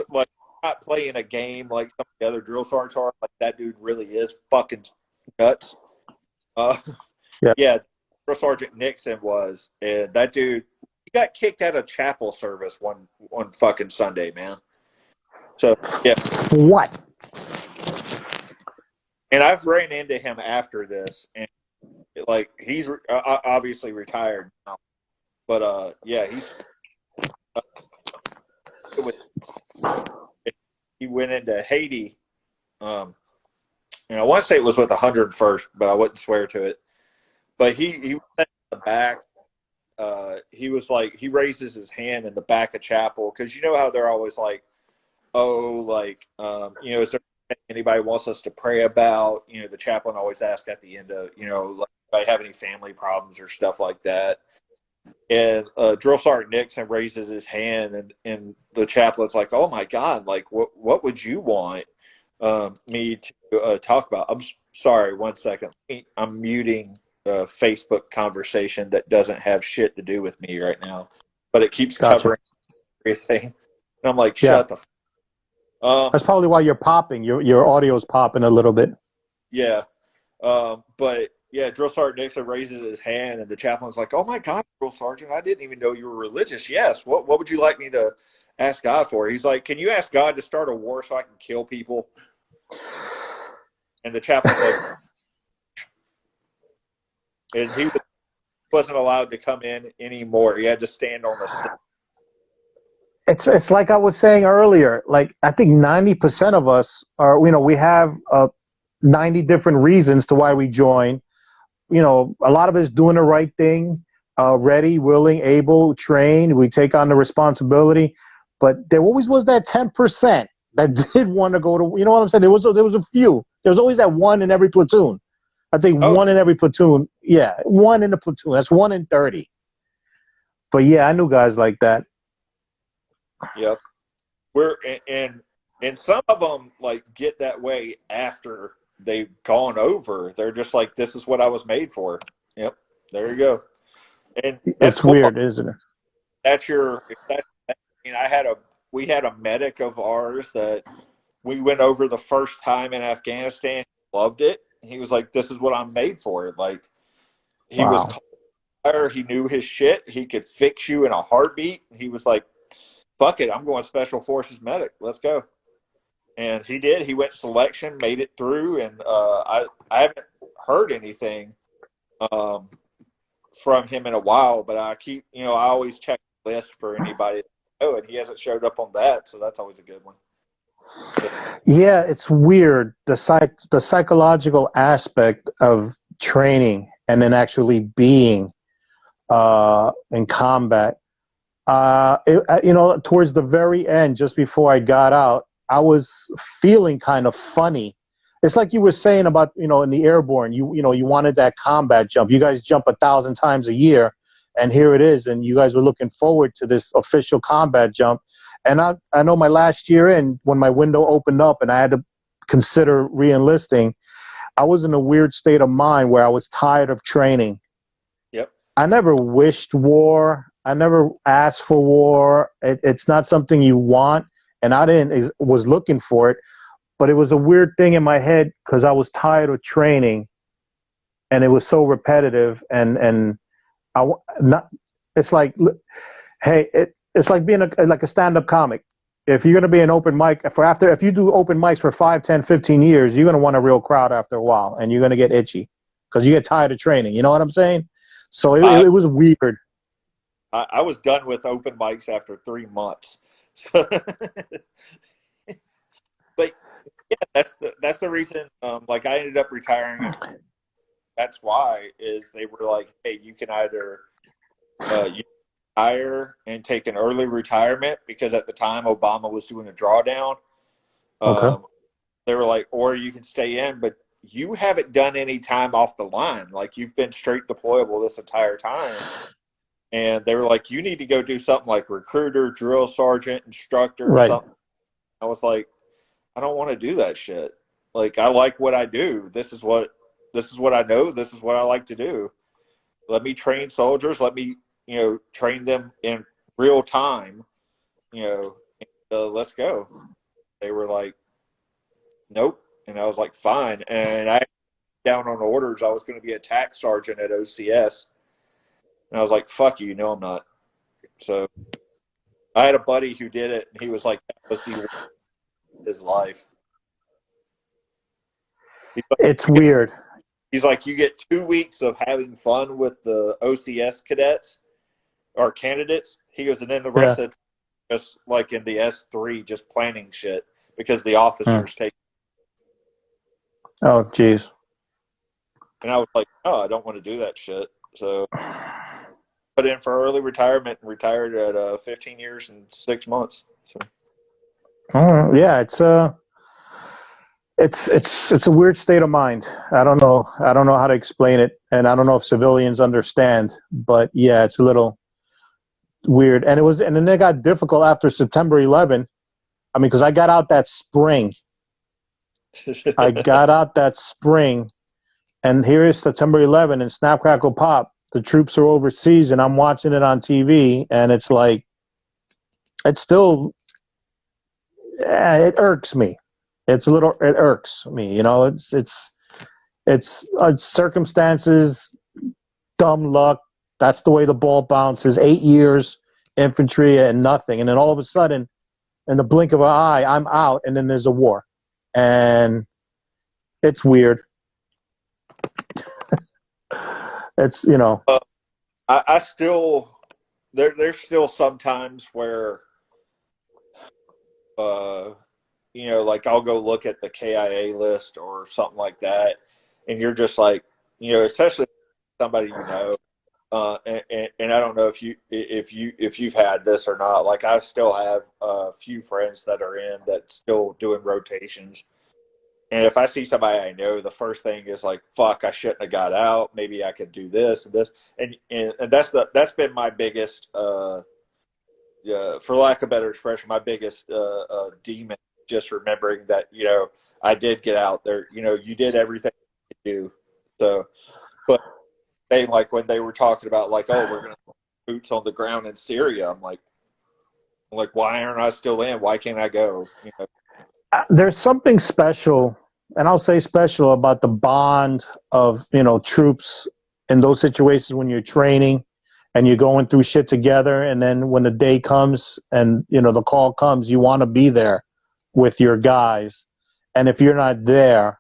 like not playing a game like some of the other drill sergeants are. Like that dude really is fucking nuts. Uh, yeah. yeah, Drill Sergeant Nixon was, and that dude he got kicked out of chapel service one fucking Sunday, man. So yeah, What? and I've ran into him after this, and like he's obviously retired now, but yeah, he's with, he went into Haiti. I want to say it was with the 101st, but I wouldn't swear to it. But he was in the back. He was like, he raises his hand in the back of chapel because you know how they're always like, oh, like, is there anything anybody wants us to pray about? The chaplain always asks at the end of, like, if I have any family problems or stuff like that. And Drill Sergeant Nixon raises his hand, and the chaplain's like, "Oh my God! Like, what would you want me to talk about?" I'm sorry, 1 second. I'm muting a Facebook conversation that doesn't have shit to do with me right now, but it keeps Gotcha. covering everything. And I'm like, Yeah. "Shut the." That's probably why you're popping. Your audio's popping a little bit. Yeah. But yeah, Drill Sergeant Nixon raises his hand, and the chaplain's like, "Oh my God, Drill Sergeant, I didn't even know you were religious." Yes. What would you like me to ask God for? He's like, "Can you ask God to start a war so I can kill people?" And the chaplain's like, and he wasn't allowed to come in anymore. He had to stand on the steps. It's like I was saying earlier. Like I think 90% of us are. We have 90 different reasons to why we join. A lot of us doing the right thing, ready, willing, able, trained. We take on the responsibility, but there always was that 10% that did want to go to. You know what I'm saying? There was a few. There was always that one in every platoon. I think Oh, one in every platoon. Yeah, one in the platoon. That's 1 in 30. But yeah, I knew guys like that. yep. We're and some of them like get that way after they've gone over. They're just like, "This is what I was made for." Yep. There you go. And that's It's cool. weird, isn't it? That's your that's we had a medic of ours that we went over the first time in Afghanistan. Loved it. He was like, "This is what I'm made for." Like, he was Wow. fire. He knew his shit. He could fix you in a heartbeat. He was like, "Fuck it, I'm going Special Forces medic. Let's go." And he did. He went selection, made it through, and I haven't heard anything um, from him in a while. But I always check the list for anybody. Oh, and he hasn't showed up on that, so that's always a good one. So, Yeah, it's weird the psychological aspect of training and then actually being in combat. Towards the very end, just before I got out, I was feeling kind of funny. It's like you were saying about, in the airborne, you wanted that combat jump. You guys jump 1,000 times a year, and here it is, and you guys were looking forward to this official combat jump. And I know my last year in, when my window opened up and I had to consider re-enlisting, I was in a weird state of mind where I was tired of training. yep. I never wished war. I never asked for war. It's not something you want, and I didn't was looking for it. But it was a weird thing in my head because I was tired of training, and it was so repetitive. And not. It's like, hey, it's like being like a stand-up comic. If you're going to be an open mic if you do open mics for 5, 10, 15 years, you're going to want a real crowd after a while, and you're going to get itchy because you get tired of training. You know what I'm saying? So I, it was weird. I was done with open mics after 3 months. So, but yeah, that's the reason. Like I ended up retiring. That's why is they were like, "Hey, you can either you retire and take an early retirement," because at the time Obama was doing a drawdown. Okay. Um, they were like, "Or you can stay in, but you haven't done any time off the line. Like you've been straight deployable this entire time." And they were like, "You need to go do something like recruiter, drill sergeant, instructor, Right. something." I was like, "I don't want to do that shit. Like I like what I do. This is what I know. This is what I like to do. Let me train soldiers. Let me, train them in real time, and, let's go." They were like, "Nope." And I was like, "Fine." And I down on orders, I was going to be a tax sergeant at OCS. And I was like, "Fuck you. No, I'm not." So I had a buddy who did it, and he was like, "That was the worst of his life." He's like, It's weird. "You get 2 weeks of having fun with the OCS cadets or candidates." He goes, "And then the Yeah. rest of it, just like in the S3, just planning shit because the Hmm. officers take. Oh, geez. And I was like, oh, I don't want to do that shit. So put in for early retirement and retired at 15 years and 6 months. So Yeah, it's a weird state of mind. I don't know how to explain it, and I don't know if civilians understand. But yeah, it's a little weird. And then it got difficult after September 11. I mean, because I got out that spring. I got out that spring, and here is September 11, and snap crackle pop. The troops are overseas, and I'm watching it on TV, and it's like it's still it irks me. It irks me. You know, it's circumstances, dumb luck. That's the way the ball bounces. 8 years infantry and nothing, and then all of a sudden, in the blink of an eye, I'm out, and then there's a war, and it's weird. It's I still there's still sometimes where uh, like I'll go look at the KIA list or something like that, and you're just like, especially somebody and I don't know if you've had this or not. Like I still have a few friends that are in that still doing rotations, and if I see somebody I know, the first thing is like, "Fuck, I shouldn't have got out. Maybe I could do this and this." And that's been my biggest, for lack of a better expression, my biggest demon. Just remembering that I did get out there. You did everything you could do. So, but they like when they were talking about like, oh, we're gonna put boots on the ground in Syria. I'm like, why aren't I still in? Why can't I go? there's something special, and I'll say special about the bond of troops in those situations when you're training and you're going through shit together, and then when the day comes and the call comes, you want to be there with your guys, and if you're not there,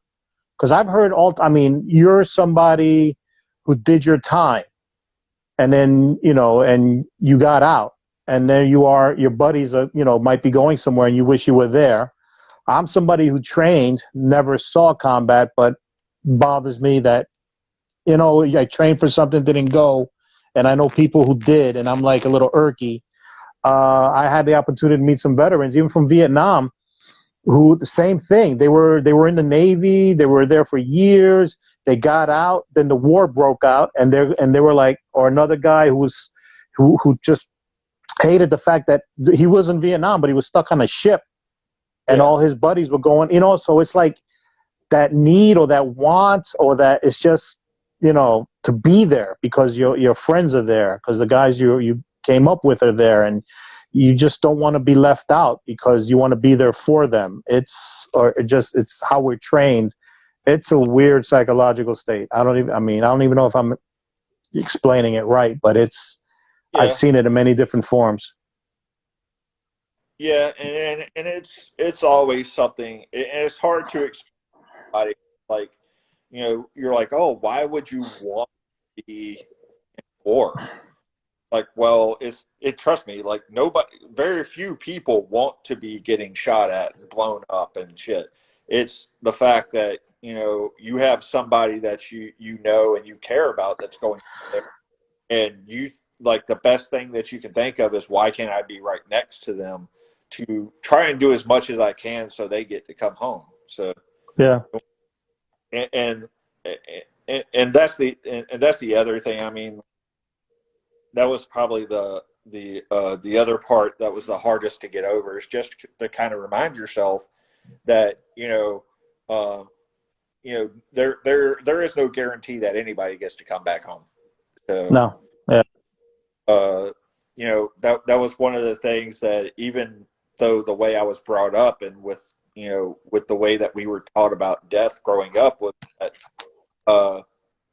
because I've heard I mean, you're somebody who did your time, and then and you got out, and then your buddies are might be going somewhere, and you wish you were there. I'm somebody who trained, never saw combat, but bothers me that I trained for something, didn't go, and I know people who did, and I'm like a little irky. I had the opportunity to meet some veterans, even from Vietnam, who the same thing. They were in the Navy. They were there for years. They got out. Then the war broke out, and they were like, or another guy who just hated the fact that he was in Vietnam, but he was stuck on a ship, and Yeah, all his buddies were going. So it's like that need or that want or that it's just to be there because your friends are there, because the guys you came up with are there, and you just don't want to be left out because you want to be there for them. It's how we're trained. It's a weird psychological state. I don't even know if I'm explaining it right, but I've yeah, seen it in many different forms. yeah, and it's always something, and it's hard to explain. Like, you're like, oh, why would you want to be in war? Like, well, trust me, like nobody, very few people want to be getting shot at and blown up and shit. It's the fact that you have somebody that you and you care about that's going there, and you like the best thing that you can think of is why can't I be right next to them to try and do as much as I can so they get to come home. So Yeah. and and that's the other thing. I mean, that was probably the other part that was the hardest to get over, is just to kind of remind yourself that uh, there is no guarantee that anybody gets to come back home. So No. Yeah. uh, that was one of the things that, even though the way I was brought up and with the way that we were taught about death growing up, was that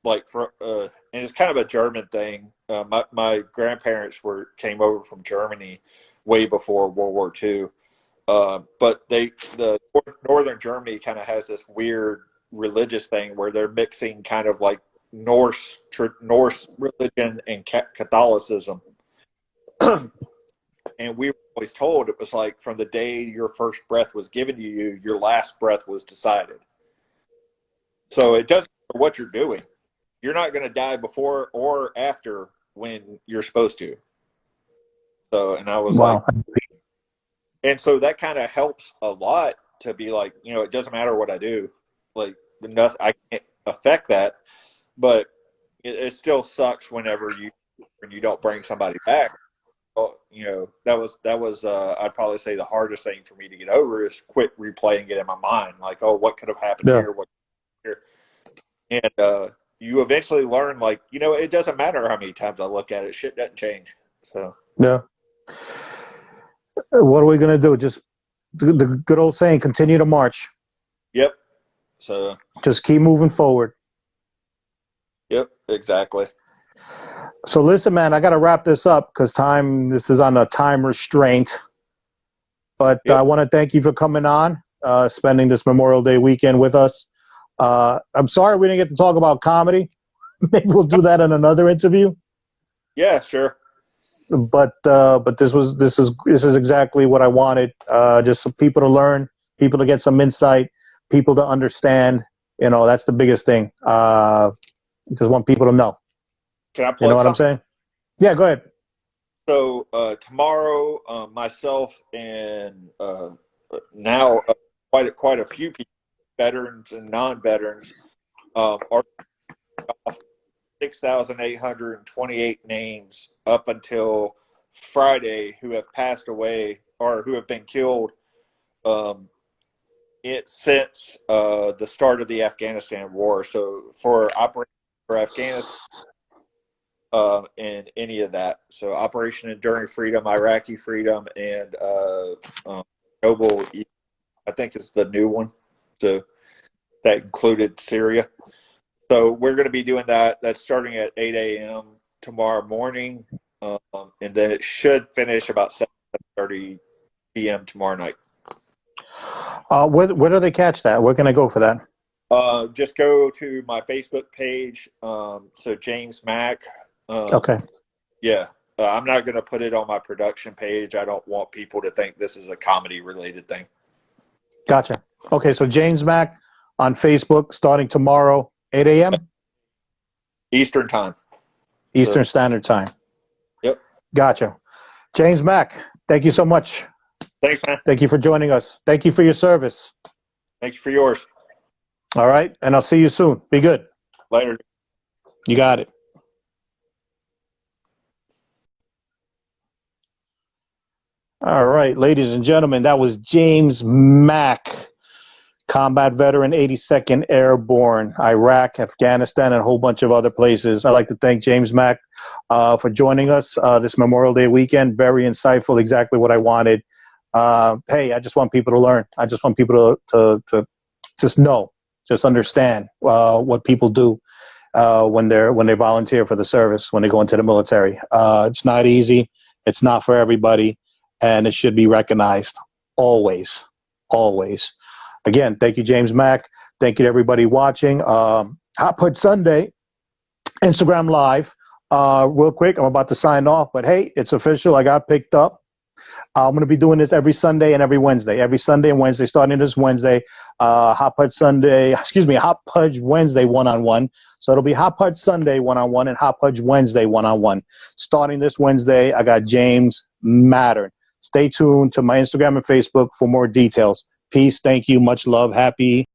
like for and it's kind of a German thing. My grandparents came over from Germany way before World War II, but the northern Germany kind of has this weird religious thing where they're mixing kind of like Norse religion and Catholicism. and we were always told it was like from the day your first breath was given to you, your last breath was decided. So it doesn't matter what you're doing. You're not going to die before or after when you're supposed to. So, and I was like, Wow. and so that kind of helps a lot to be like, it doesn't matter what I do. Like, I can't affect that, but it still sucks when you don't bring somebody back. That was I'd probably say the hardest thing for me to get over is quit replaying it in my mind. Like, oh, what could have happened Yeah. here? What here? And you eventually learn, like, it doesn't matter how many times I look at it. Shit doesn't change. So Yeah. What are we going to do? Just the good old saying, continue to march. yep. So Just keep moving forward. yep, exactly. So listen, man, I got to wrap this up because this is on a time restraint. But I Yep. want to thank you for coming on, spending this Memorial Day weekend with us. I'm sorry we didn't get to talk about comedy. Maybe we'll do that in another interview. Yeah, sure. But this is exactly what I wanted. Just some people to learn, people to get some insight, people to understand. That's the biggest thing. Just want people to know. Can I You know plug what I'm something? saying? Yeah, go ahead. So tomorrow, myself and now quite a few people, veterans and non-veterans, are off 6,828 names up until Friday who have passed away or who have been killed since the start of the Afghanistan war. So for Operation for Afghanistan, and any of that. So Operation Enduring Freedom, Iraqi Freedom, and Noble, I think is the new one. So that included Syria. So we're going to be doing that. That's starting at 8 a.m. tomorrow morning, and then it should finish about 7:30 p.m. tomorrow night. Where do they catch that? Where can I go for that? Just go to my Facebook page. So James Mack. Okay. Yeah. I'm not going to put it on my production page. I don't want people to think this is a comedy related thing. Gotcha. Okay, so James Mack on Facebook starting tomorrow, 8 a.m. Eastern time. Eastern Standard Time. Yep. Gotcha. James Mack, thank you so much. Thanks, man. Thank you for joining us. Thank you for your service. Thank you for yours. All right, and I'll see you soon. Be good. Later. You got it. All right, ladies and gentlemen, that was James Mack, combat veteran, 82nd Airborne, Iraq, Afghanistan, and a whole bunch of other places. I'd like to thank James Mack for joining us this Memorial Day weekend. Very insightful, exactly what I wanted. Hey, I just want people to learn. I just want people to just know, just understand what people do when they volunteer for the service, when they go into the military. It's not easy. It's not for everybody, and it should be recognized always, always. Again, thank you, James Mack. Thank you to everybody watching. Hot Pudge Sunday, Instagram Live. Real quick, I'm about to sign off, but hey, it's official. I got picked up. I'm going to be doing this every Sunday and every Wednesday. Every Sunday and Wednesday, starting this Wednesday. Hot Pudge Wednesday one-on-one. So it'll be Hot Pudge Sunday one-on-one and Hot Pudge Wednesday one-on-one. Starting this Wednesday, I got James Mattern. Stay tuned to my Instagram and Facebook for more details. Peace. Thank you. Much love. Happy